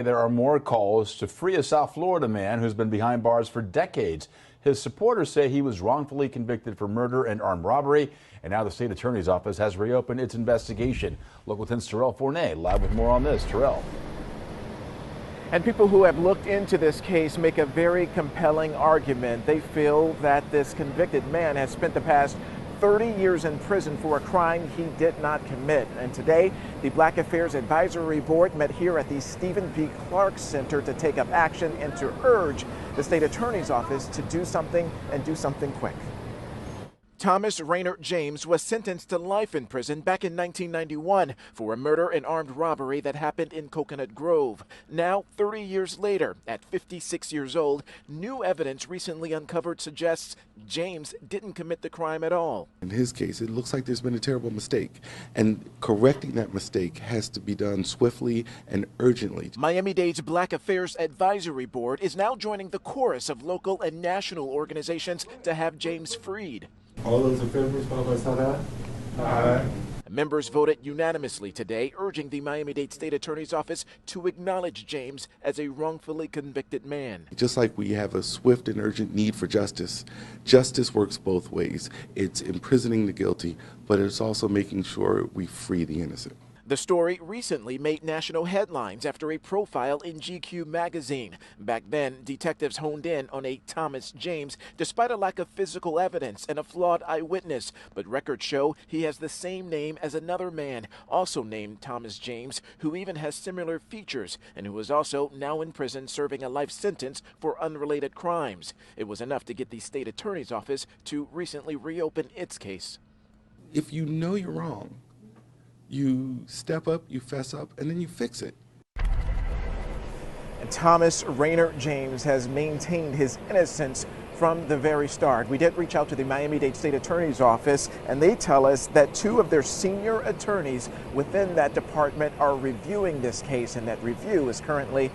There are more calls to free a South Florida man who's been behind bars for decades. His supporters say he was wrongfully convicted for murder and armed robbery, and now the state attorney's office has reopened its investigation. Local 10's Terrell Fournay live with more on this. Terrell. And people who have looked into this case make a very compelling argument. They feel that this convicted man has spent the past 30 years in prison for a crime he did not commit. And today, the Black Affairs Advisory Board met here at the Stephen P. Clark Center to take up action and to urge the state attorney's office to do something and do something quick. Thomas Raynard James was sentenced to life in prison back in 1991 for a murder and armed robbery that happened in Coconut Grove. Now, 30 years later, at 56 years old, new evidence recently uncovered suggests James didn't commit the crime at all. In his case, it looks like there's been a terrible mistake, and correcting that mistake has to be done swiftly and urgently. Miami-Dade's Black Affairs Advisory Board is now joining the chorus of local and national organizations to have James freed. All those in favor, please say aye. Aye. Members voted unanimously today, urging the Miami-Dade State Attorney's Office to acknowledge James as a wrongfully convicted man. Just like we have a swift and urgent need for justice, justice works both ways. It's imprisoning the guilty, but it's also making sure we free the innocent. The story recently made national headlines after a profile in GQ magazine. Back then, detectives honed in on a Thomas James despite a lack of physical evidence and a flawed eyewitness. But records show he has the same name as another man, also named Thomas James, who even has similar features and who is also now in prison serving a life sentence for unrelated crimes. It was enough to get the state attorney's office to recently reopen its case. If you know you're wrong, you step up, you fess up, and then you fix it. And Thomas Raynard James has maintained his innocence from the very start. We did reach out to the Miami-Dade State Attorney's Office, and they tell us that two of their senior attorneys within that department are reviewing this case, and that review is currently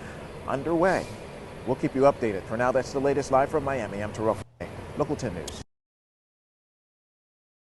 underway. We'll keep you updated. For now, that's the latest live from Miami. I'm Terrell Fournay, Local 10 News.